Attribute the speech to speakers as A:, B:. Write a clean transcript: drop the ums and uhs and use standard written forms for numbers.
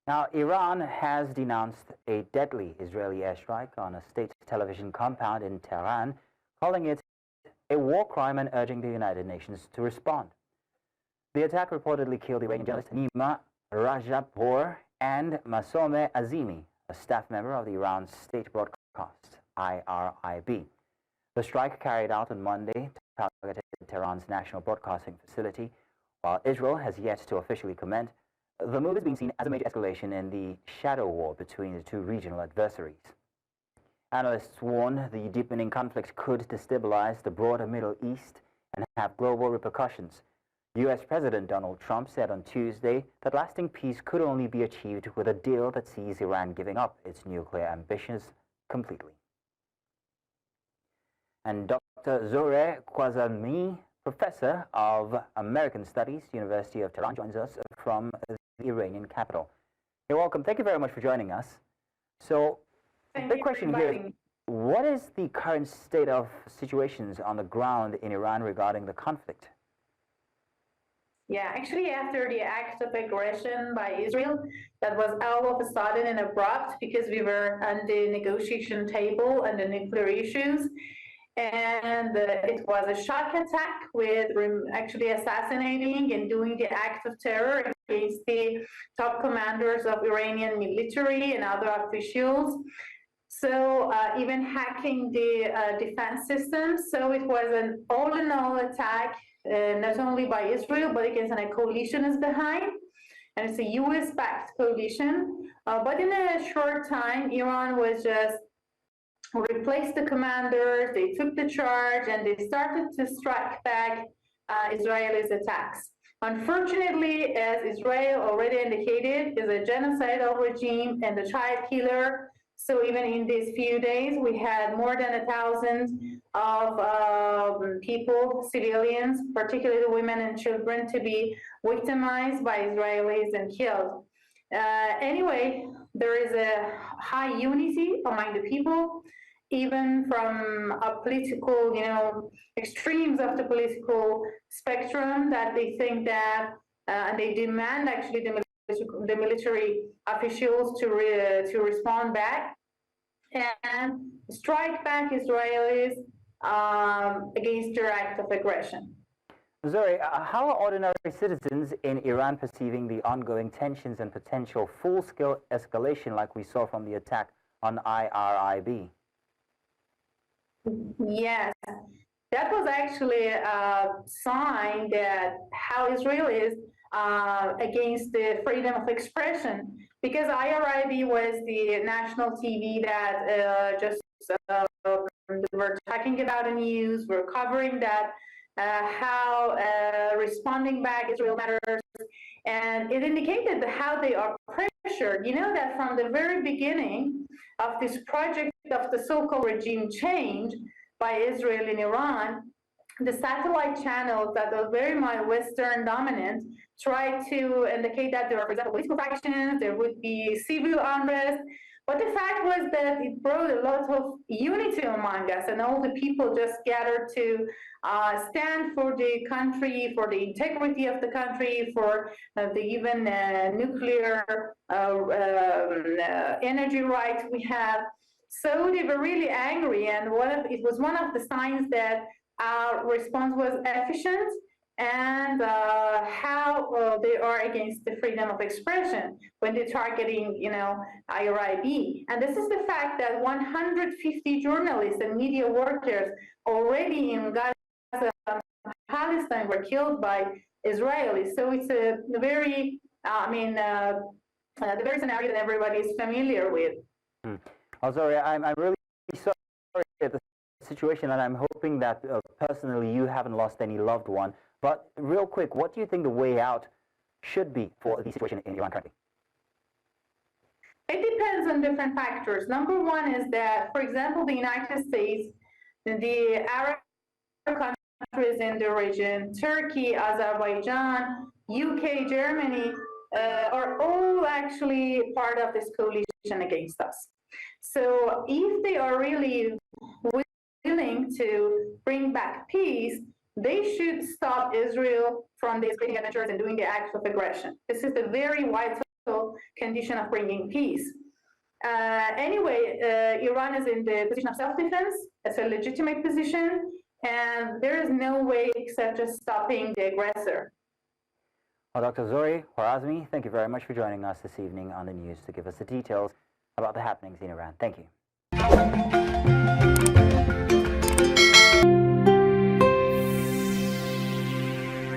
A: Now, Iran has denounced a deadly Israeli airstrike on a state television compound in Tehran, calling it a war crime and urging the United Nations to respond. The attack reportedly killed Iranian journalist Nima Rajappour and Masomeh Azimi, a staff member of the Iran state broadcast, IRIB. The strike carried out on Monday targeted Tehran's national broadcasting facility. While Israel has yet to officially comment, the move is being seen as a major escalation in the shadow war between the two regional adversaries. Analysts warn the deepening conflict could destabilize the broader Middle East and have global repercussions. U.S. President Donald Trump said on Tuesday that lasting peace could only be achieved with a deal that sees Iran giving up its nuclear ambitions completely. And Dr. Zohreh Khwarizmi, professor of American Studies, University of Tehran, joins us from the Iranian capital. You're welcome. Thank you very much for joining us. So, the big question here is, what is the current state of situations on the ground in Iran regarding the conflict?
B: Yeah, actually, after the act of aggression by Israel, that was all of a sudden and abrupt because we were on the negotiation table and the nuclear issues. And it was a shock attack with actually assassinating and doing the act of terror against the top commanders of Iranian military and other officials. So even hacking the defense system. So it was an all-in-all attack, not only by Israel, but against a coalition is behind. And it's a US-backed coalition. But in a short time, Iran was just replaced the commanders, they took the charge, and they started to strike back Israel's attacks. Unfortunately, as Israel already indicated, is a genocidal regime and a child killer. So even in these few days, we had more than 1,000 of people, civilians, particularly women and children, to be victimized by Israelis and killed. Anyway, there is a high unity among the people, even from a political, extremes of the political spectrum, that they think that, and they demand actually the military officials to respond back and strike back Israelis against their act of aggression.
A: Zohreh, how are ordinary citizens in Iran perceiving the ongoing tensions and potential full-scale escalation like we saw from the attack on IRIB?
B: Yes, that was actually a sign that how Israel is against the freedom of expression, because IRIB was the national TV that just were talking about the news, we're covering that, how responding back Israel matters, and it indicated how they are pressured. You know that from the very beginning of this project of the so-called regime change by Israel in Iran, the satellite channels that are very much Western dominant try to indicate that there are, for example, political factions, there would be civil unrest. But the fact was that it brought a lot of unity among us, and all the people just gathered to stand for the country, for the integrity of the country, for the even nuclear energy rights we have. So they were really angry, and it was one of the signs that our response was efficient, and how they are against the freedom of expression when they're targeting, IRIB. And this is the fact that 150 journalists and media workers already in Gaza, Palestine, were killed by Israelis. So it's a very, the very scenario that everybody is familiar with.
A: Oh, sorry, I'm really sorry at the situation, and I'm hoping that personally you haven't lost any loved one. But real quick, what do you think the way out should be for the situation in Iran currently?
B: It depends on different factors. Number one is that, for example, the United States, the Arab countries in the region, Turkey, Azerbaijan, UK, Germany, are all actually part of this coalition against us. So if they are really willing to bring back peace, they should stop Israel from these creating adventures and doing the acts of aggression. This is a very vital condition of bringing peace. Anyway, Iran is in the position of self-defense. It's a legitimate position, and there is no way except just stopping the aggressor.
A: Well, Dr. Zohri Khwarazmi, thank you very much for joining us this evening on the news to give us the details about the happenings in Iran. Thank you.